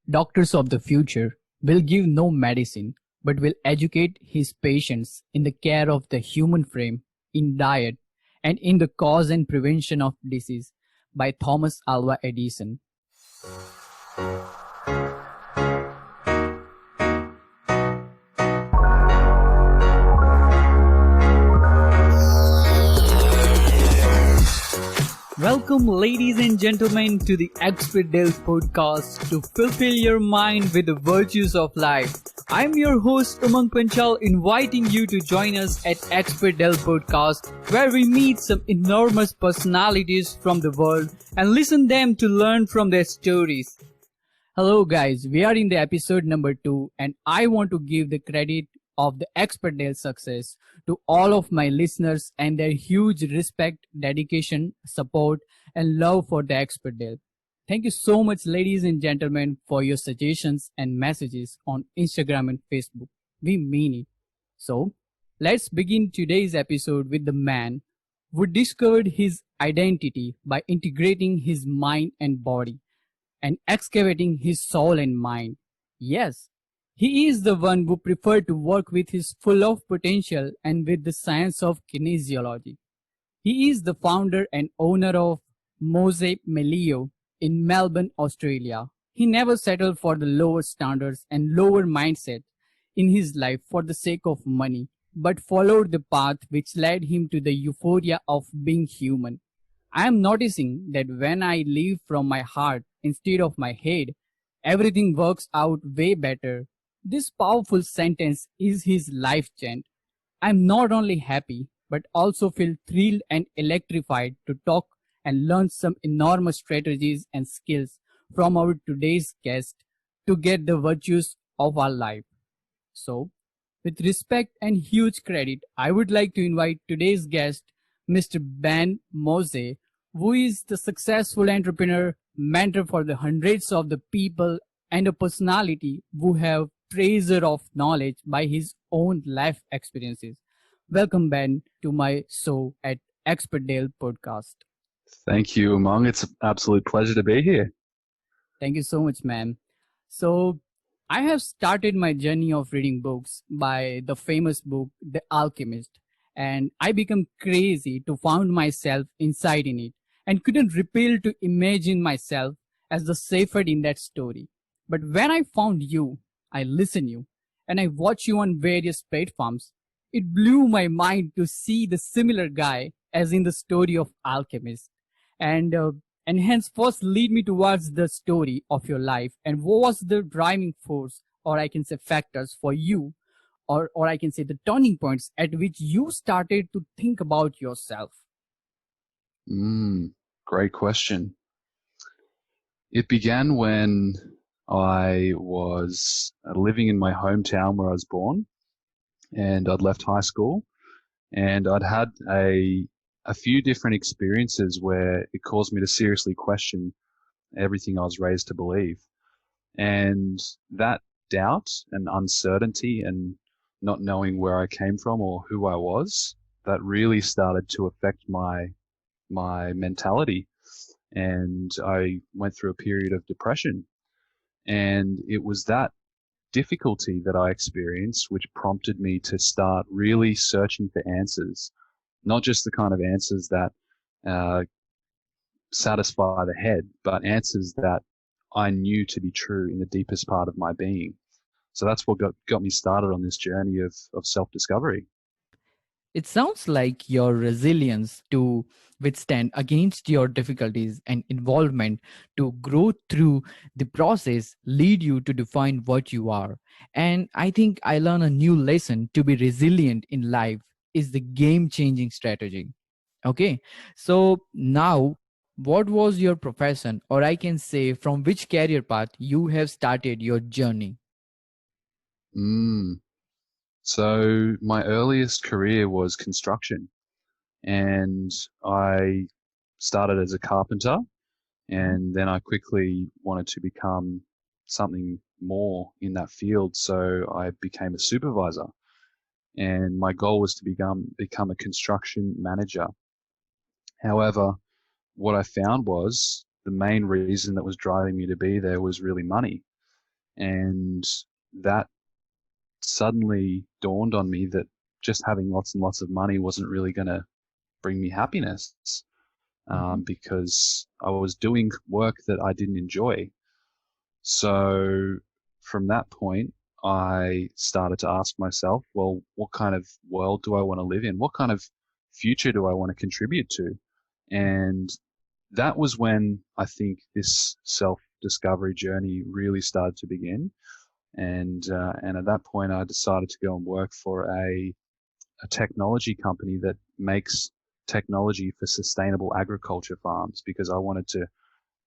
doctors of the future, will give no medicine but will educate his patients in the care of the human frame, in diet, and in the cause and prevention of disease by Thomas Alva Edison. Welcome, ladies and gentlemen, to the Expert Del podcast to fulfill your mind with the virtues of life. I'm your host, Umang Panchal, inviting you to join us at Expert Del podcast, where we meet some enormous personalities from the world and listen them to learn from their stories. Hello, guys. We are in the episode number 2, and I want to give the credit of the Expert Del success to all of my listeners and their huge respect, dedication, support, and love for the Expert Del. Thank you so much, ladies and gentlemen, for your suggestions and messages on Instagram and Facebook. We mean it. So, let's begin today's episode with the man who discovered his identity by integrating his mind and body and excavating his soul and mind. Yes, he is the one who preferred to work with his full of potential and with the science of kinesiology. He is the founder and owner of Mose in Melbourne, Australia. He never settled for the lower standards and lower mindset in his life for the sake of money, but followed the path which led him to the euphoria of being human. I am noticing that when I live from my heart instead of my head, everything works out way better. This powerful sentence is his life chant. I'm not only happy, but also feel thrilled and electrified to talk and learn some enormous strategies and skills from our today's guest to get the virtues of our life. So, with respect and huge credit, I would like to invite today's guest, Mr. Ben Mose, who is the successful entrepreneur, mentor for the hundreds of the people, and a personality who have treasure of knowledge by his own life experiences. Welcome, Ben, to my show at Expert Dale podcast. Thank you, Umang. It's an absolute pleasure to be here. Thank you so much, ma'am. So, I have started my journey of reading books by the famous book, The Alchemist, and I became crazy to find myself inside in it and couldn't repel to imagine myself as the Shepherd in that story. But when I found you, I listened you, and I watched you on various platforms. It blew my mind to see the similar guy as in the story of Alchemist, and hence first lead me towards the story of your life and what was the driving force, or I can say factors for you, or I can say the turning points at which you started to think about yourself. Great question. It began when I was living in my hometown where I was born, and I'd left high school, and I'd had a few different experiences where it caused me to seriously question everything I was raised to believe. And that doubt and uncertainty and not knowing where I came from or who I was, that really started to affect my mentality. And I went through a period of depression. And it was that difficulty that I experienced which prompted me to start really searching for answers, not just the kind of answers that satisfy the head, but answers that I knew to be true in the deepest part of my being. So that's what got me started on this journey of self-discovery. It sounds like your resilience to withstand against your difficulties and involvement to grow through the process lead you to define what you are. And I think I learned a new lesson: to be resilient in life is the game-changing strategy. Okay, so now what was your profession, or I can say from which career path you have started your journey? So my earliest career was construction, and I started as a carpenter, and then I quickly wanted to become something more in that field. So I became a supervisor, and my goal was to become a construction manager. However, what I found was the main reason that was driving me to be there was really money. And that suddenly dawned on me that just having lots and lots of money wasn't really going to bring me happiness, Mhm. because I was doing work that I didn't enjoy. So from that point, I started to ask myself, well, what kind of world do I want to live in? What kind of future do I want to contribute to? And that was when I think this self-discovery journey really started to begin. And at that point, I decided to go and work for a technology company that makes technology for sustainable agriculture farms, because I wanted to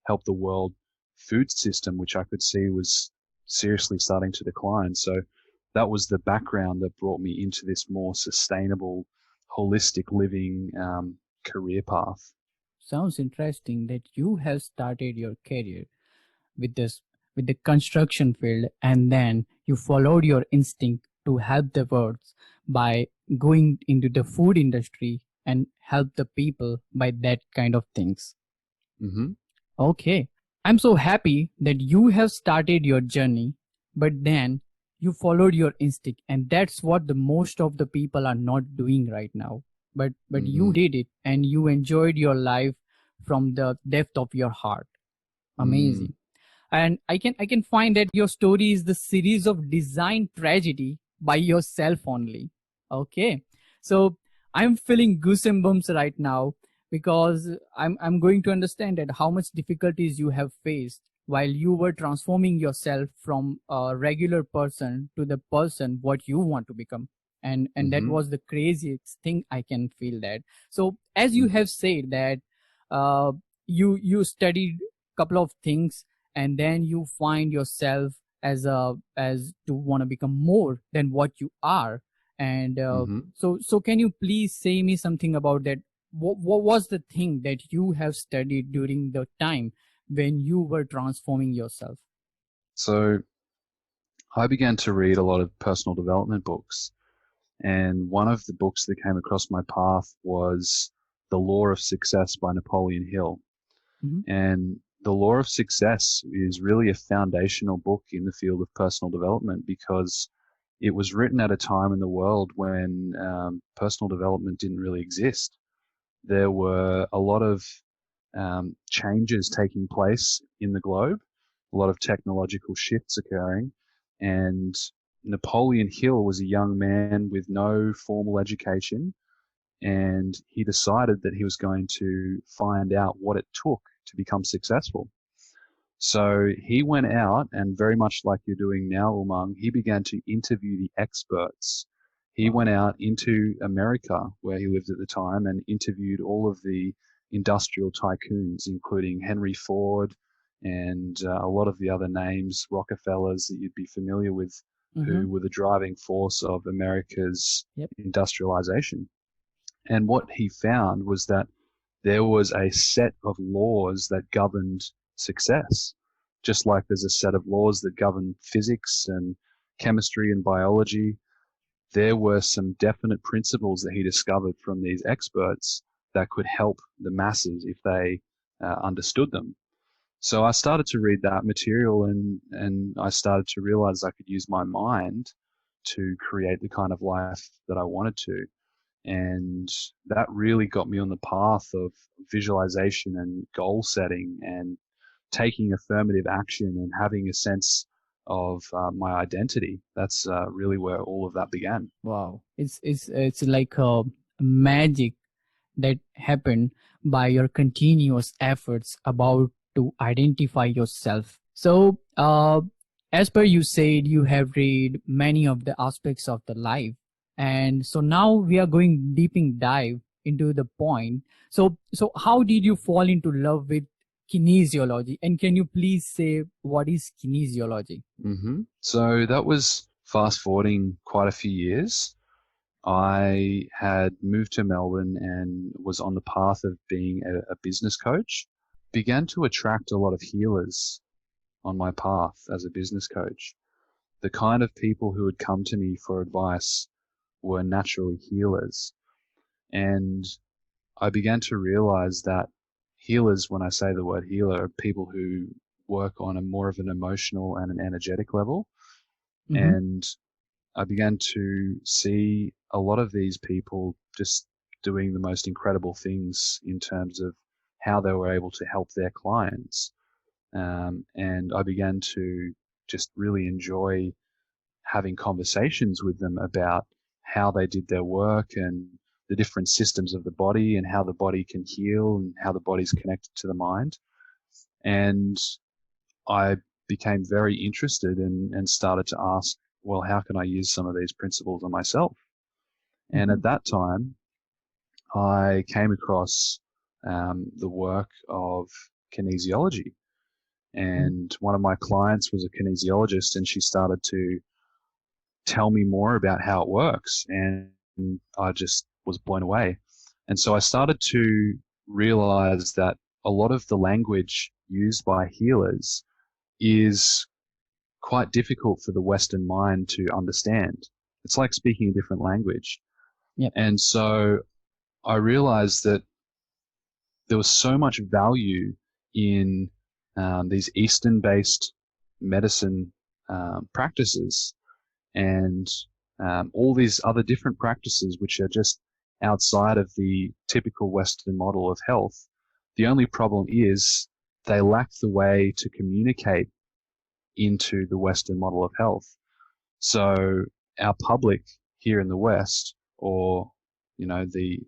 help the world food system, which I could see was seriously starting to decline. So that was the background that brought me into this more sustainable, holistic living career path. Sounds interesting that you have started your career with this with the construction field, and then you followed your instinct to help the world by going into the food industry and help the people by that kind of things. Hmm. Okay. I'm so happy that you have started your journey, but then you followed your instinct, and that's what the most of the people are not doing right now. But you Hmm. did it, and you enjoyed your life from the depth of your heart. Mm. Amazing. And I can find that your story is the series of design tragedy by yourself only. Okay, so I'm feeling goosebumps right now because I'm going to understand that how much difficulties you have faced while you were transforming yourself from a regular person to the person what you want to become. And that Hmm. was the craziest thing. I can feel that. So as you Hmm. have said that uh, you studied couple of things, and then you find yourself as to want to become more than what you are. And Hmm. so can you please say me something about that? What was the thing that you have studied during the time when you were transforming yourself? So I began to read a lot of personal development books. And one of the books that came across my path was The Law of Success by Napoleon Hill. Hmm. And The Law of Success is really a foundational book in the field of personal development, because it was written at a time in the world when personal development didn't really exist. There were a lot of changes taking place in the globe, a lot of technological shifts occurring, and Napoleon Hill was a young man with no formal education, and he decided that he was going to find out what it took to become successful. So he went out, and very much like you're doing now, Umang, he began to interview the experts. He Wow. went out into America, where he lived at the time, and interviewed all of the industrial tycoons, including Henry Ford and a lot of the other names, Rockefellers that you'd be familiar with, Mm-hmm. who were the driving force of America's Yep. industrialization. And what he found was that there was a set of laws that governed success, just like there's a set of laws that govern physics and chemistry and biology. There were some definite principles that he discovered from these experts that could help the masses if they understood them. So I started to read that material, and I started to realize I could use my mind to create the kind of life that I wanted to. And that really got me on the path of visualization and goal setting and taking affirmative action and having a sense of my identity. That's really where all of that began. Wow, it's like a magic that happened by your continuous efforts about to identify yourself. So, as per you said, you have read many of the aspects of the life, and so now we are going deeping dive into the point. So how did you fall into love with kinesiology? And can you please say what is kinesiology? So that was fast forwarding quite a few years. I had moved to Melbourne and was on the path of being a business coach. Began to attract a lot of healers on my path as a business coach. The kind of people who would come to me for advice were naturally healers. And I began to realize that healers, when I say the word healer, are people who work on a more of an emotional and an energetic level. Mm-hmm. And I began to see a lot of these people just doing the most incredible things in terms of how they were able to help their clients. And I began to just really enjoy having conversations with them about how they did their work and the different systems of the body and how the body can heal and how the body's connected to the mind. And I became very interested and started to ask, well, how can I use some of these principles on myself? And Mm-hmm. at that time, I came across the work of kinesiology. And one of my clients was a kinesiologist, and she started to tell me more about how it works. And I just was blown away. And so I started to realize that a lot of the language used by healers is quite difficult for the Western mind to understand. It's like speaking a different language. Yep. And so I realized that there was so much value in these Eastern-based medicine practices and all these other different practices which are just outside of the typical Western model of health. The only problem is they lack the way to communicate into the Western model of health. So our public here in the West, or the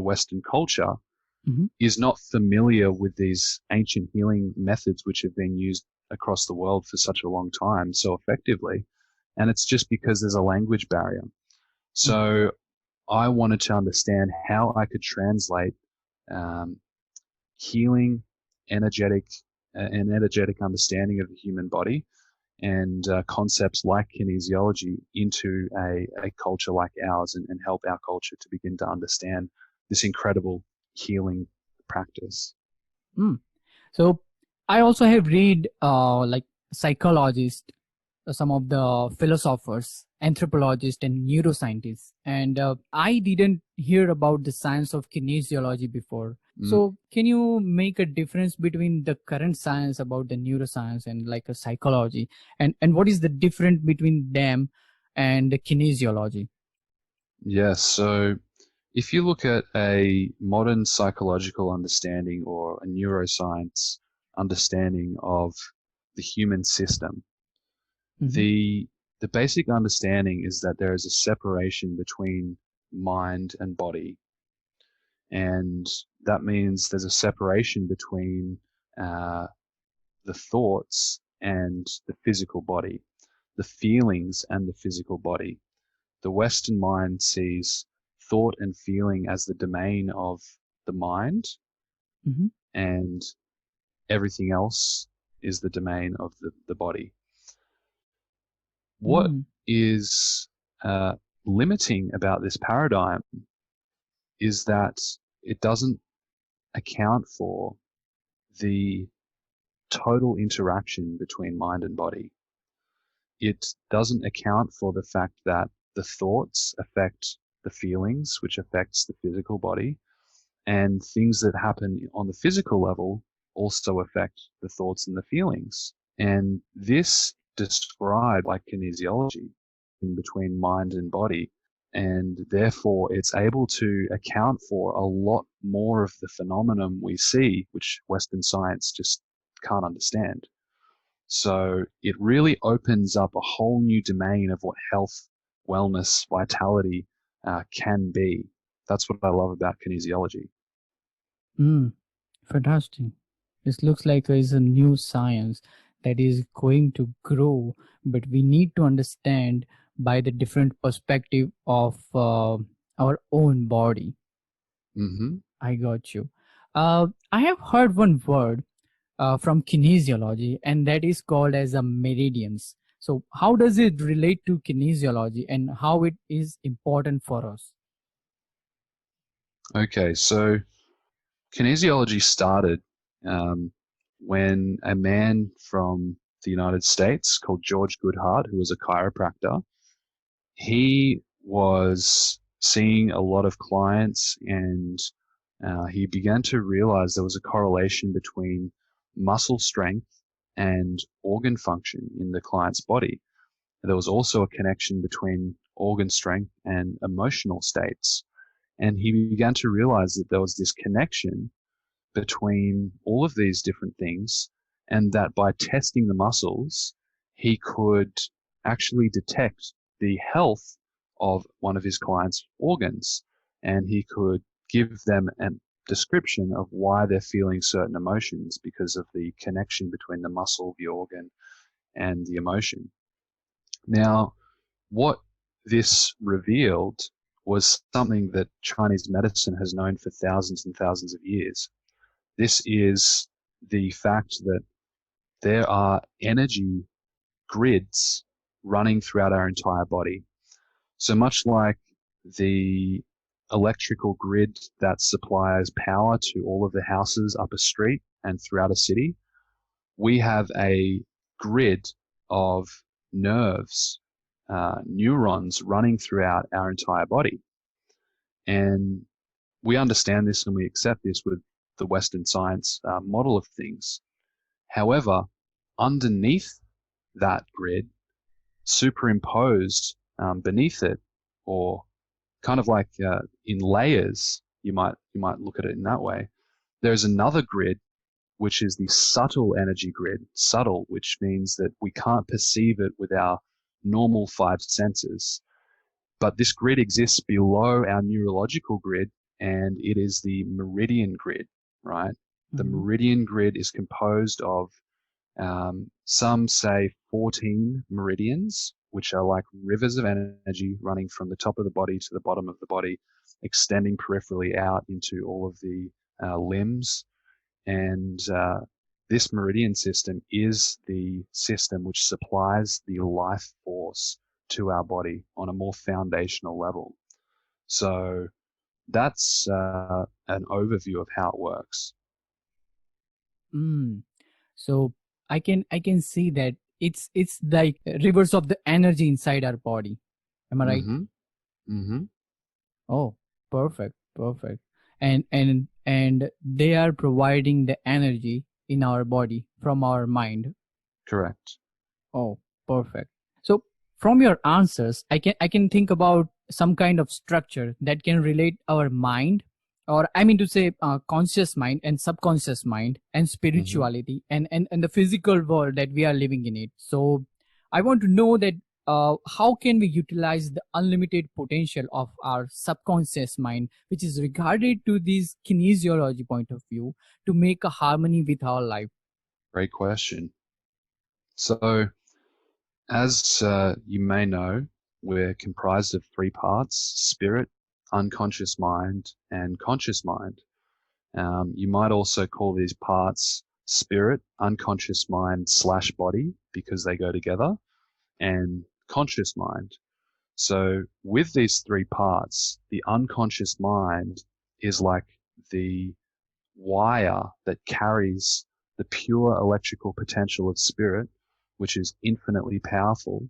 Western culture, Mm-hmm. is not familiar with these ancient healing methods which have been used across the world for such a long time so effectively. And it's just because there's a language barrier. So I wanted to understand how I could translate healing, an energetic understanding of the human body and concepts like kinesiology into a culture like ours and help our culture to begin to understand this incredible healing practice. Mm. So I also have read like psychologists, some of the philosophers, anthropologists, and neuroscientists, and I didn't hear about the science of kinesiology before. So can you make a difference between the current science about the neuroscience and like a psychology, and what is the difference between them and the kinesiology? Yes. So if you look at a modern psychological understanding or a neuroscience understanding of the human system, Mm-hmm. the basic understanding is that there is a separation between mind and body. And that means there's a separation between the thoughts and the physical body, the feelings and the physical body. The Western mind sees thought and feeling as the domain of the mind, Mm-hmm. and everything else is the domain of the body. What Mm. is limiting about this paradigm is that it doesn't account for the total interaction between mind and body. It doesn't account for the fact that the thoughts affect the feelings, which affects the physical body, and things that happen on the physical level also affect the thoughts and the feelings. And this described like kinesiology in between mind and body. And therefore it's able to account for a lot more of the phenomenon we see, which Western science just can't understand. So it really opens up a whole new domain of what health, wellness, vitality can be. That's what I love about kinesiology. Mm. Fantastic. This looks like there is a new science that is going to grow, but we need to understand by the different perspective of our own body. Mm-hmm. I got you. I have heard one word from kinesiology, and that is called as a meridians. So how does it relate to kinesiology and how it is important for us? Okay, so kinesiology started when a man from the United States called George Goodhart, who was a chiropractor, he was seeing a lot of clients, and he began to realize there was a correlation between muscle strength and organ function in the client's body. There was also a connection between organ strength and emotional states. And he began to realize that there was this connection between all of these different things, and that by testing the muscles, he could actually detect the health of one of his clients' organs, and he could give them a description of why they're feeling certain emotions because of the connection between the muscle, the organ, and the emotion. Now, what this revealed was something that Chinese medicine has known for thousands and thousands of years. This is the fact that there are energy grids running throughout our entire body. So much like the electrical grid that supplies power to all of the houses up a street and throughout a city, we have a grid of nerves, neurons running throughout our entire body. And we understand this and we accept this with the Western science model of things. However, underneath that grid, superimposed beneath it, or kind of like in layers, you might look at it in that way, there's another grid which is the subtle energy grid. Subtle, which means that we can't perceive it with our normal five senses. But this grid exists below our neurological grid, and it is the meridian grid, right? Mm-hmm. The meridian grid is composed of, some say 14 meridians, which are like rivers of energy running from the top of the body to the bottom of the body, extending peripherally out into all of the limbs. And this meridian system is the system which supplies the life force to our body on a more foundational level. So that's an overview of how it works. So I can see that it's like rivers of the energy inside our body. Am I right? Mm-hmm. Oh, perfect. And they are providing the energy in our body from our mind. Correct. Oh, perfect. So from your answers, I can think about some kind of structure that can relate our mind, or I mean to say conscious mind and subconscious mind and spirituality, and the physical world that we are living in it. So I want to know that how can we utilize the unlimited potential of our subconscious mind, which is regarded to this kinesiology point of view, to make a harmony with our life? Great question. So, as you may know, we're comprised of three parts: spirit, unconscious mind, and conscious mind. You might also call these parts spirit, unconscious mind / body, because they go together, and conscious mind. So with these three parts, the unconscious mind is like the wire that carries the pure electrical potential of spirit, which is infinitely powerful,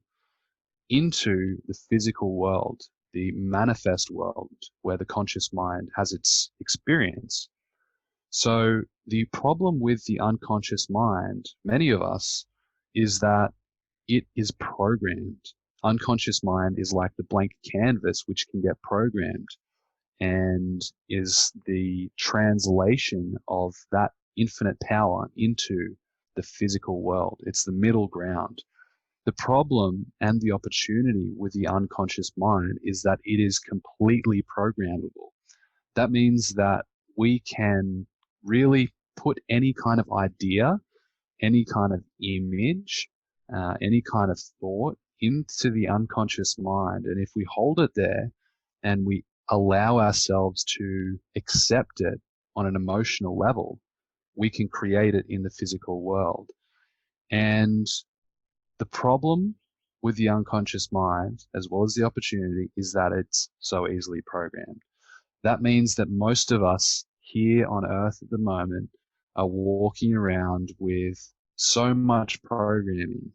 into the physical world, the manifest world, where the conscious mind has its experience. So the problem with the unconscious mind, many of us, is that it is programmed. Unconscious mind is like the blank canvas which can get programmed, and is the translation of that infinite power into the physical world. It's the middle ground. The problem and the opportunity with the unconscious mind is that it is completely programmable. That means that we can really put any kind of idea, any kind of image, any kind of thought into the unconscious mind. And if we hold it there and we allow ourselves to accept it on an emotional level, we can create it in the physical world. And the problem with the unconscious mind, as well as the opportunity, is that it's so easily programmed. That means that most of us here on Earth at the moment are walking around with so much programming,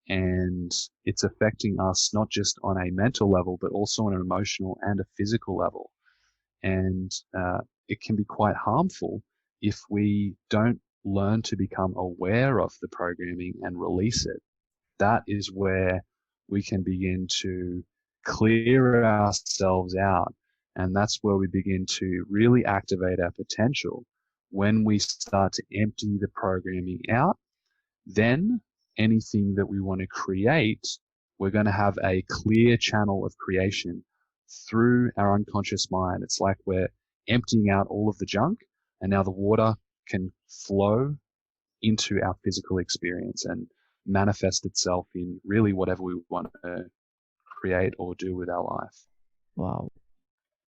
and it's affecting us not just on a mental level, but also on an emotional and a physical level. And it can be quite harmful if we don't learn to become aware of the programming and release it, that is where we can begin to clear ourselves out. And that's where we begin to really activate our potential. When we start to empty the programming out, then anything that we want to create, we're going to have a clear channel of creation through our unconscious mind. It's like we're emptying out all of the junk, and now the water can flow into our physical experience and manifest itself in really whatever we want to create or do with our life. Wow.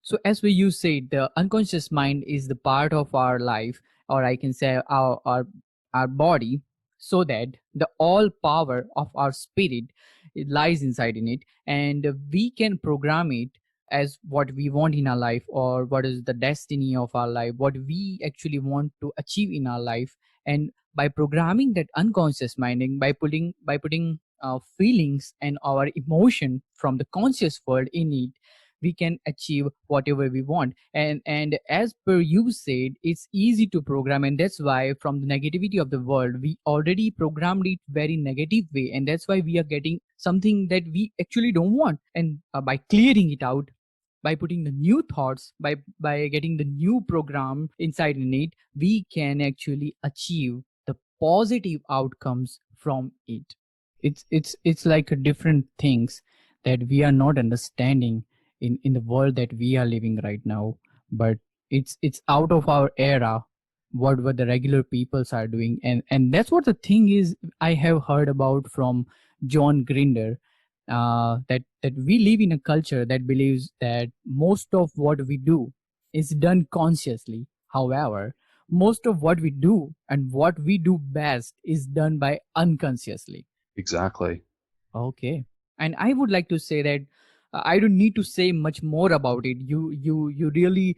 So as you said, the unconscious mind is the part of our life, or I can say our body, so that the all power of our spirit, it lies inside in it, and we can program it as what we want in our life, or what is the destiny of our life, what we actually want to achieve in our life. And by programming that unconscious mind, and by putting feelings and our emotion from the conscious world in it, we can achieve whatever we want. And as per you said, it's easy to program, and that's why from the negativity of the world, we already programmed it very negative way, and that's why we are getting something that we actually don't want. And by clearing it out, by putting the new thoughts, by getting the new program inside in it, we can actually achieve the positive outcomes from it. It's like a different things that we are not understanding in the world that we are living right now. But it's out of our era what the regular peoples are doing. And that's what the thing is, I have heard about from John Grinder, that we live in a culture that believes that most of what we do is done consciously. However, most of what we do and what we do best is done by unconsciously. Exactly. Okay. And I would like to say that I don't need to say much more about it. You really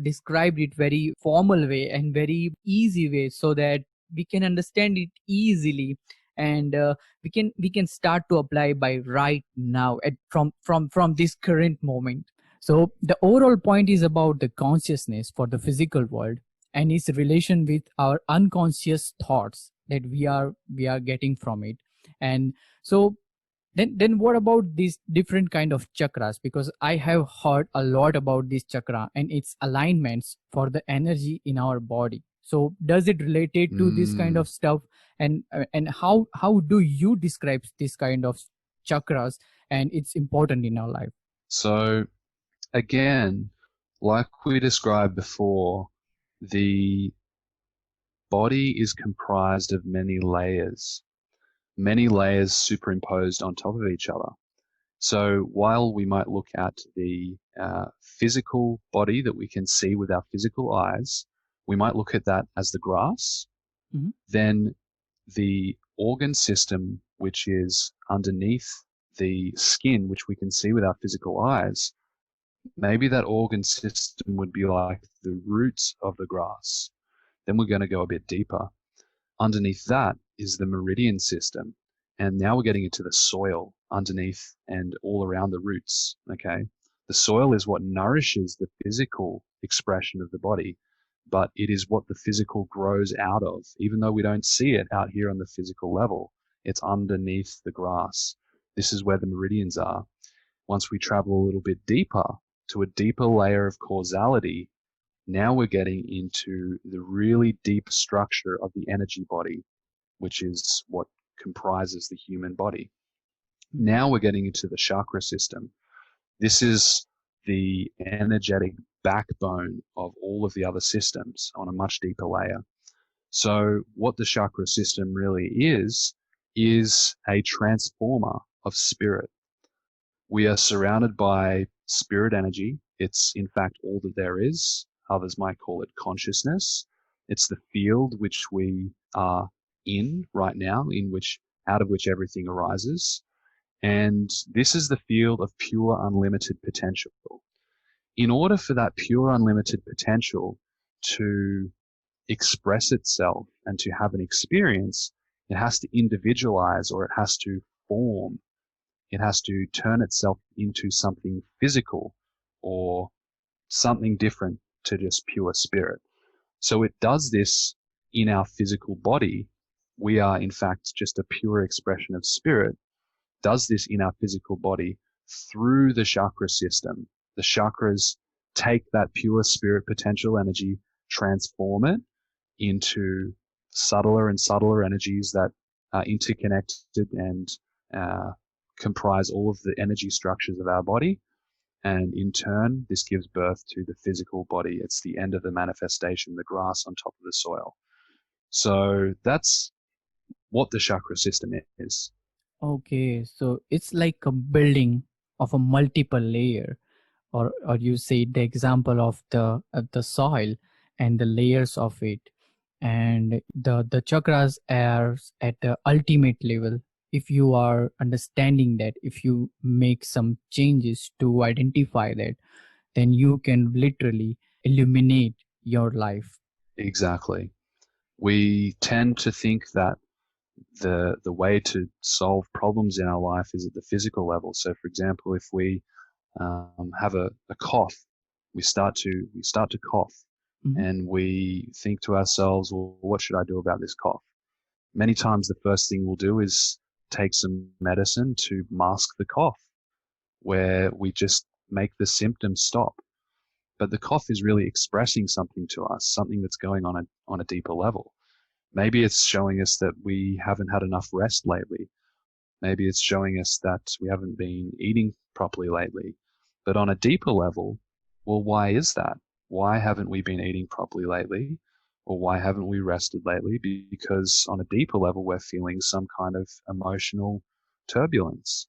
described it very formal way and very easy way, so that we can understand it easily, and we can start to apply by right now at from this current moment. So the overall point is about the consciousness for the physical world and its relation with our unconscious thoughts that we are getting from it. And so then what about these different kind of chakras? Because I have heard a lot about this chakra and its alignments for the energy in our body. So does it related to this kind of stuff? And how do you describe this kind of chakras and it's important in our life? So again, like we described before, the body is comprised of many layers superimposed on top of each other. So while we might look at the physical body that we can see with our physical eyes, we might look at that as the grass. Mm-hmm. Then the organ system, which is underneath the skin, which we can see with our physical eyes, maybe that organ system would be like the roots of the grass. Then we're going to go a bit deeper. Underneath that is the meridian system. And now we're getting into the soil underneath and all around the roots. Okay. The soil is what nourishes the physical expression of the body, but it is what the physical grows out of. Even though we don't see it out here on the physical level, it's underneath the grass. This is where the meridians are. Once we travel a little bit deeper to a deeper layer of causality, now we're getting into the really deep structure of the energy body, which is what comprises the human body. Now we're getting into the chakra system. This is the energetic backbone of all of the other systems on a much deeper layer. So what the chakra system really is a transformer of spirit. We are surrounded by spirit energy. It's in fact all that there is. Others might call it consciousness. It's the field which we are in right now, out of which everything arises. And this is the field of pure unlimited potential. In order for that pure unlimited potential to express itself and to have an experience, it has to individualize, or it has to form. It has to turn itself into something physical or something different to just pure spirit. So it does this in our physical body, we are in fact just a pure expression of spirit, does this in our physical body through the chakra system. The chakras take that pure spirit potential energy, transform it into subtler and subtler energies that are interconnected and comprise all of the energy structures of our body. And in turn, this gives birth to the physical body. It's the end of the manifestation, the grass on top of the soil. So that's what the chakra system is. Okay, so it's like a building of a multiple layer, or you say the example of the soil and the layers of it, and the chakras are at the ultimate level. If you are understanding that, if you make some changes to identify that, then you can literally illuminate your life. Exactly. We tend to think that the way to solve problems in our life is at the physical level. So, for example, if we have a cough, we start to cough, and we think to ourselves, well, what should I do about this cough? Many times the first thing we'll do is take some medicine to mask the cough, where we just make the symptoms stop. But the cough is really expressing something to us, something that's going on a deeper level. Maybe it's showing us that we haven't had enough rest lately. Maybe it's showing us that we haven't been eating properly lately. But on a deeper level, well, why is that? Why haven't we been eating properly lately? Or why haven't we rested lately? Because on a deeper level, we're feeling some kind of emotional turbulence.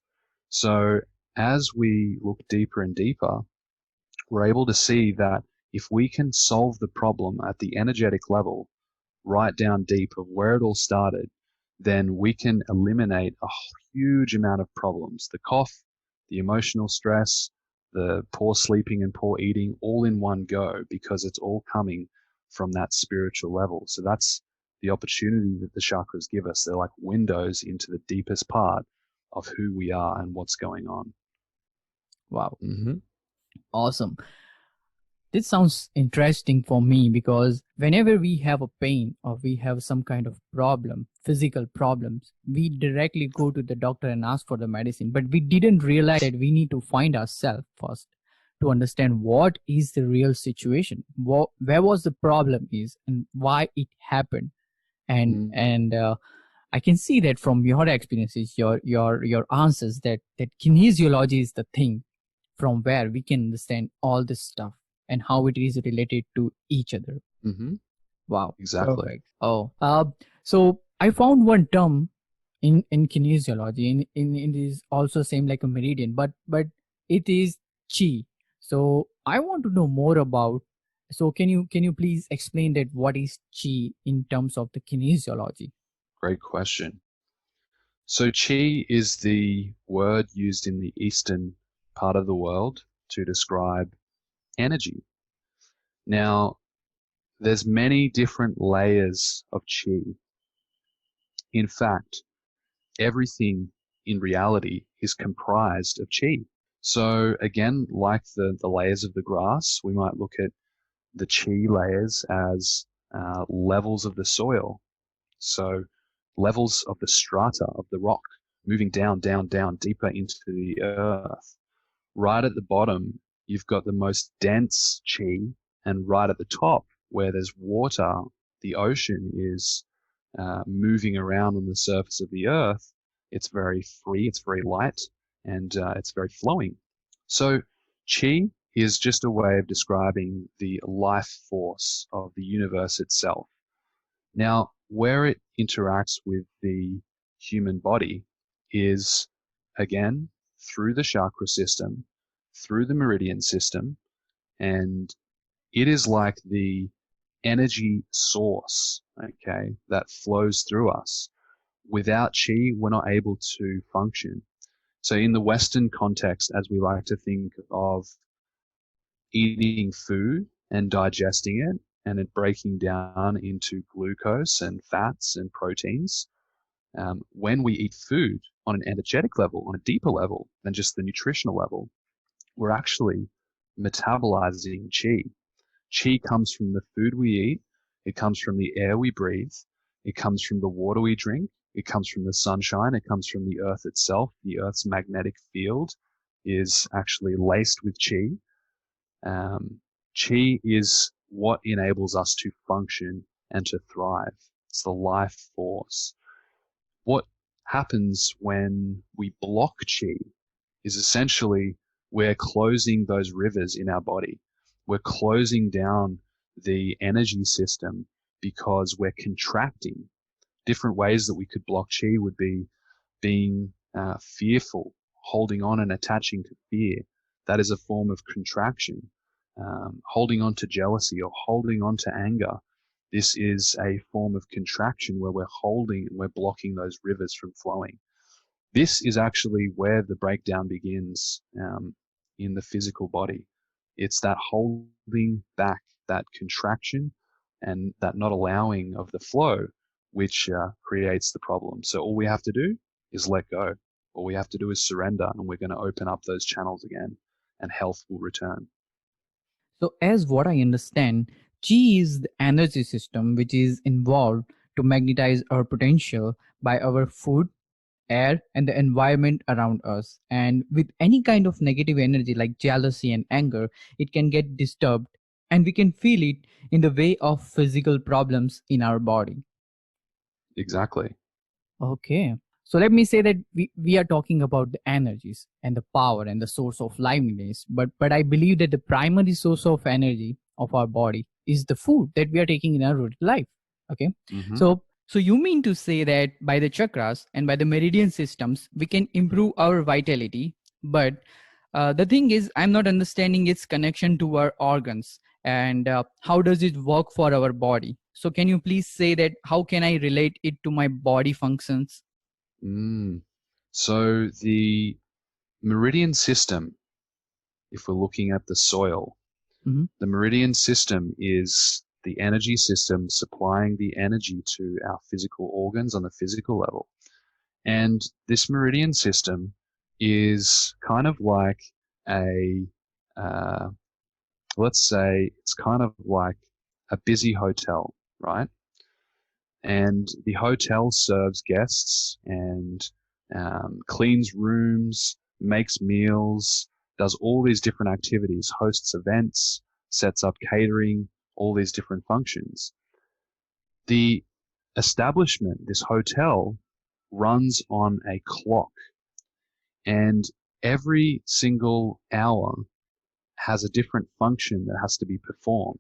So as we look deeper and deeper, we're able to see that if we can solve the problem at the energetic level, right down deep of where it all started, then we can eliminate a huge amount of problems. The cough, the emotional stress, the poor sleeping and poor eating, all in one go, because it's all coming from that spiritual level. So that's the opportunity that the chakras give us. They're like windows into the deepest part of who we are and what's going on. Wow. Awesome. This sounds interesting for me, because whenever we have a pain or we have some kind of problem, physical problems, we directly go to the doctor and ask for the medicine. But we didn't realize that we need to find ourselves first to understand what is the real situation, where was the problem is, and why it happened. And I can see that from your experiences, your answers, that kinesiology is the thing from where we can understand all this stuff and how it is related to each other. Wow. Exactly. Perfect. Oh, so I found one term in kinesiology, in it is also same like a meridian, but it is chi. So I want to know more about. So can you please explain that what is chi in terms of the kinesiology? Great question. So chi is the word used in the eastern part of the world to describe energy. Now, there's many different layers of chi. In fact, everything in reality is comprised of chi. So again, like the layers of the grass, we might look at the chi layers as levels of the soil. So levels of the strata of the rock, moving down, down, down, deeper into the earth. Right at the bottom, you've got the most dense chi, and right at the top, where there's water, the ocean is moving around on the surface of the earth. It's very free, it's very light, and it's very flowing. So chi is just a way of describing the life force of the universe itself. Now, where it interacts with the human body is, again, through the chakra system, through the meridian system, and it is like the energy source, okay, that flows through us. Without chi, we're not able to function. So in the Western context, as we like to think of eating food and digesting it, and it breaking down into glucose and fats and proteins, when we eat food on an energetic level, on a deeper level than just the nutritional level, we're actually metabolizing chi. Chi comes from the food we eat. It comes from the air we breathe. It comes from the water we drink. It comes from the sunshine. It comes from the earth itself. The earth's magnetic field is actually laced with chi. Chi is what enables us to function and to thrive. It's the life force. What happens when we block chi is essentially we're closing those rivers in our body. We're closing down the energy system because we're contracting. Different ways that we could block chi would be being fearful, holding on and attaching to fear. That is a form of contraction. Holding on to jealousy or holding on to anger. This is a form of contraction where we're holding and we're blocking those rivers from flowing. This is actually where the breakdown begins in the physical body. It's that holding back, that contraction, and that not allowing of the flow, which creates the problem. So all we have to do is let go. All we have to do is surrender, and we're going to open up those channels again, and health will return. So, as what I understand, chi is the energy system which is involved to magnetize our potential by our food, air, and the environment around us. And with any kind of negative energy like jealousy and anger, it can get disturbed and we can feel it in the way of physical problems in our body. Exactly. Okay. So let me say that we are talking about the energies and the power and the source of liveliness. But I believe that the primary source of energy of our body is the food that we are taking in our routine life. Okay. Mm-hmm. So you mean to say that by the chakras and by the meridian systems, we can improve our vitality. But the thing is, I'm not understanding its connection to our organs and how does it work for our body. So can you please say that how can I relate it to my body functions? So the meridian system, if we're looking at the soil, the meridian system is the energy system supplying the energy to our physical organs on the physical level. And this meridian system is kind of like let's say it's kind of like a busy hotel, right? And the hotel serves guests and cleans rooms, makes meals, does all these different activities, hosts events, sets up catering, all these different functions. The establishment, this hotel, runs on a clock, and every single hour has a different function that has to be performed.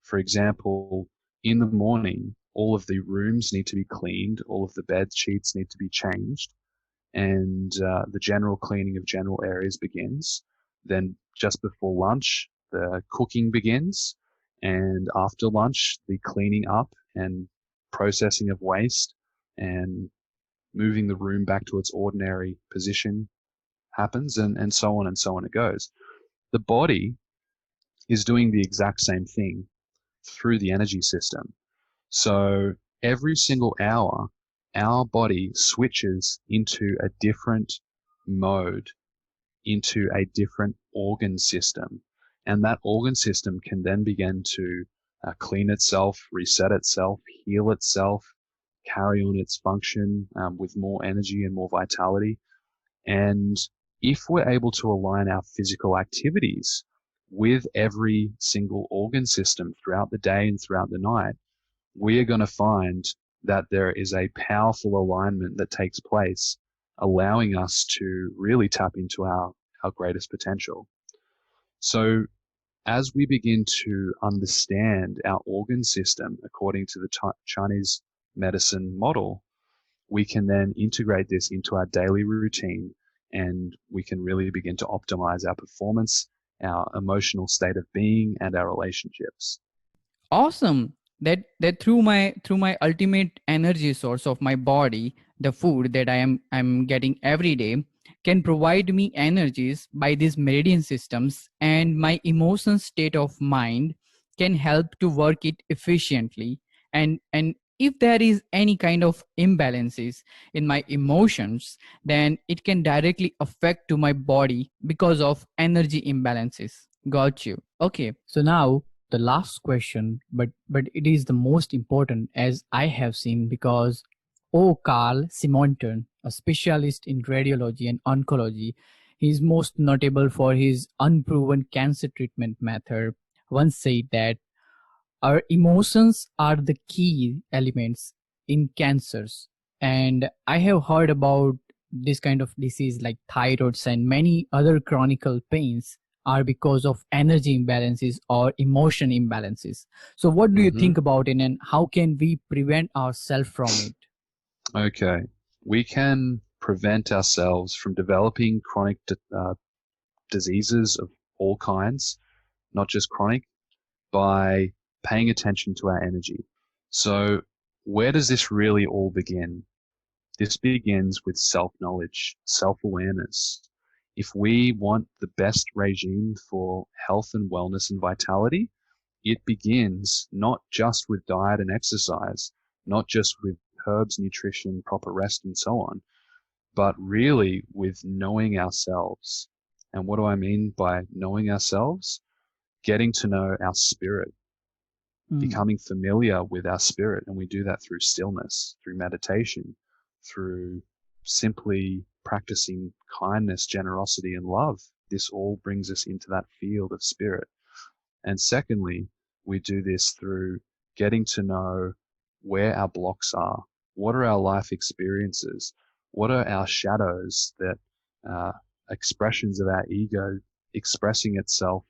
For example, in the morning, all of the rooms need to be cleaned, all of the bed sheets need to be changed, and the general cleaning of general areas begins. Then just before lunch, the cooking begins, and after lunch, the cleaning up and processing of waste and moving the room back to its ordinary position happens, and so on and so on it goes. The body is doing the exact same thing through the energy system. So every single hour, our body switches into a different mode, into a different organ system. And that organ system can then begin to clean itself, reset itself, heal itself, carry on its function with more energy and more vitality. And if we're able to align our physical activities with every single organ system throughout the day and throughout the night, we are going to find that there is a powerful alignment that takes place, allowing us to really tap into our greatest potential. So as we begin to understand our organ system according to the Chinese medicine model, we can then integrate this into our daily routine, and we can really begin to optimize our performance, our emotional state of being, and our relationships. Awesome. That through my ultimate energy source of my body, the food that I'm getting every day can provide me energies by these meridian systems, and my emotion state of mind can help to work it efficiently. And if there is any kind of imbalances in my emotions, then it can directly affect to my body because of energy imbalances. Got you. Okay. So now the last question, but it is the most important as I have seen, because Carl Simonton, a specialist in radiology and oncology, he is most notable for his unproven cancer treatment method, once said that our emotions are the key elements in cancers. And I have heard about this kind of disease like thyroids and many other chronic pains are because of energy imbalances or emotion imbalances. So what do you think about it, and how can we prevent ourselves from it? Okay. We can prevent ourselves from developing chronic diseases of all kinds, not just chronic, by paying attention to our energy. So where does this really all begin? This begins with self-knowledge, self-awareness. If we want the best regime for health and wellness and vitality, it begins not just with diet and exercise, not just with herbs, nutrition, proper rest, and so on, but really with knowing ourselves. And what do I mean by knowing ourselves? Getting to know our spirit, becoming familiar with our spirit. And we do that through stillness, through meditation, through simply practicing kindness, generosity, and love. This all brings us into that field of spirit. And secondly, we do this through getting to know where our blocks are. What are our life experiences? What are our shadows, that expressions of our ego expressing itself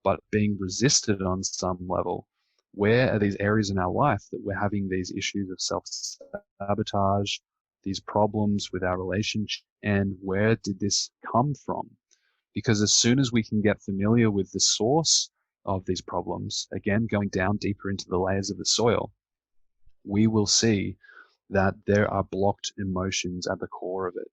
but being resisted on some level? Where are these areas in our life that we're having these issues of self-sabotage, these problems with our relationship, and where did this come from? Because as soon as we can get familiar with the source of these problems, again, going down deeper into the layers of the soil, we will see that there are blocked emotions at the core of it.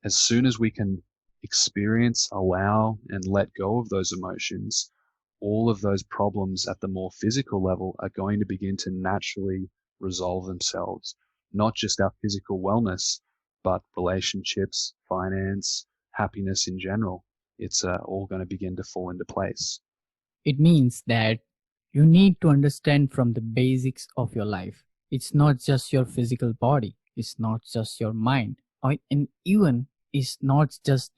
As soon as we can experience, allow, and let go of those emotions, all of those problems at the more physical level are going to begin to naturally resolve themselves. Not just our physical wellness, but relationships, finance, happiness in general. It's all going to begin to fall into place. It means that you need to understand from the basics of your life. It's not just your physical body. It's not just your mind. And even it's not just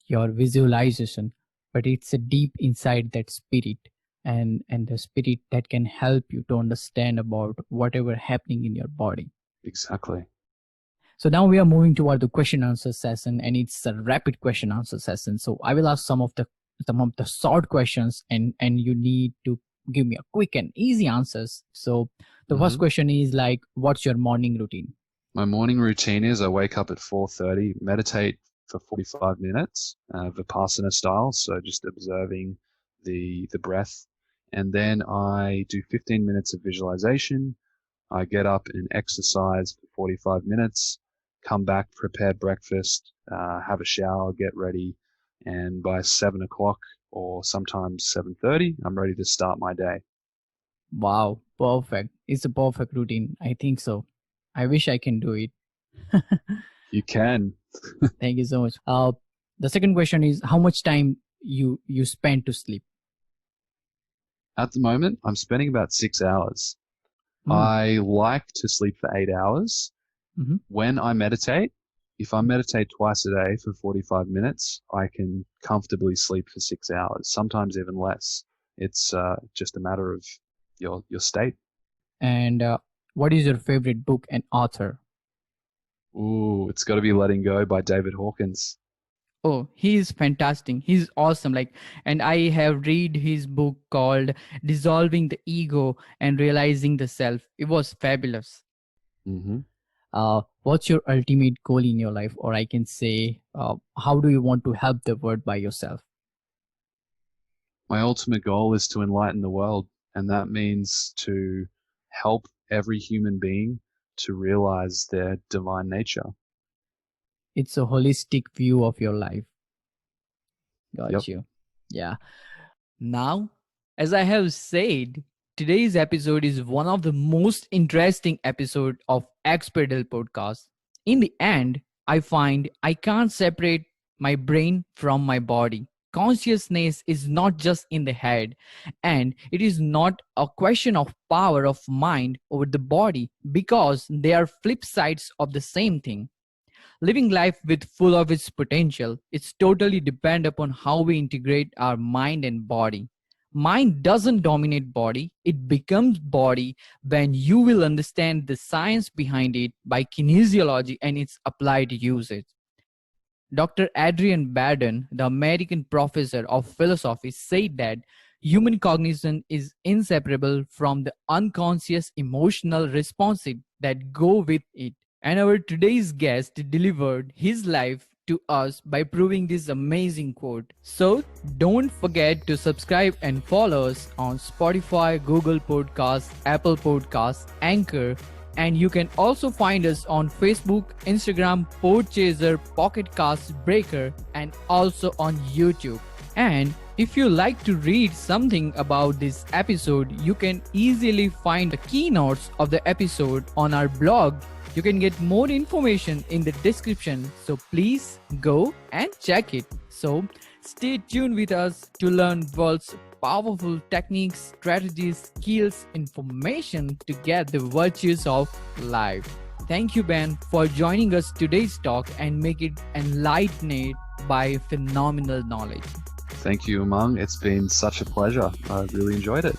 your visualization, but it's a deep inside that spirit, and the spirit that can help you to understand about whatever happening in your body. Exactly. So now we are moving toward the question answer session, and it's a rapid question answer session. So I will ask some of the short questions, and you need to give me a quick and easy answers. So the first question is like, what's your morning routine? My morning routine is I wake up at 4:30, meditate for 45 minutes, Vipassana style, so just observing the breath. And then I do 15 minutes of visualization. I get up and exercise for 45 minutes, come back, prepare breakfast, have a shower, get ready, and by 7 o'clock or sometimes 7:30, I'm ready to start my day. Wow, perfect. It's a perfect routine. I think so. I wish I can do it. You can. Thank you so much. The second question is, how much time you spend to sleep? At the moment, I'm spending about 6 hours. I like to sleep for 8 hours. When I meditate, if I meditate twice a day for 45 minutes, I can comfortably sleep for 6 hours, sometimes even less. It's just a matter of your state. And what is your favorite book and author? Ooh, it's got to be Letting Go by David Hawkins. Oh, he's fantastic. He's awesome. And I have read his book called Dissolving the Ego and Realizing the Self. It was fabulous. What's your ultimate goal in your life? Or I can say, how do you want to help the world by yourself? My ultimate goal is to enlighten the world. And that means to help every human being to realize their divine nature. It's a holistic view of your life. Got you. Yeah. Now, as I have said, today's episode is one of the most interesting episodes of Expert podcast. In the end, I find I can't separate my brain from my body consciousness is not just in the head, and it is not a question of power of mind over the body, because they are flip sides of the same thing. Living life with full of its potential, it's totally depend upon how we integrate our mind and body. Mind doesn't dominate body, it becomes body when you will understand the science behind it by kinesiology and its applied usage. Dr. Adrian Baden, the American professor of philosophy, said that human cognition is inseparable from the unconscious emotional responses that go with it. And our today's guest delivered his life to us by proving this amazing quote. So don't forget to subscribe and follow us on Spotify, Google Podcasts, Apple Podcasts, Anchor, and you can also find us on Facebook, Instagram, Podchaser, Pocket Cast, Breaker, and also on YouTube. And if you like to read something about this episode, you can easily find the keynotes of the episode on our blog. You can get more information in the description, so please go and check it. So stay tuned with us to learn world's powerful techniques, strategies, skills, information to get the virtues of life. Thank you, Ben, for joining us today's talk and make it enlightened by phenomenal knowledge. Thank you, Umang. It's been such a pleasure. I really enjoyed it.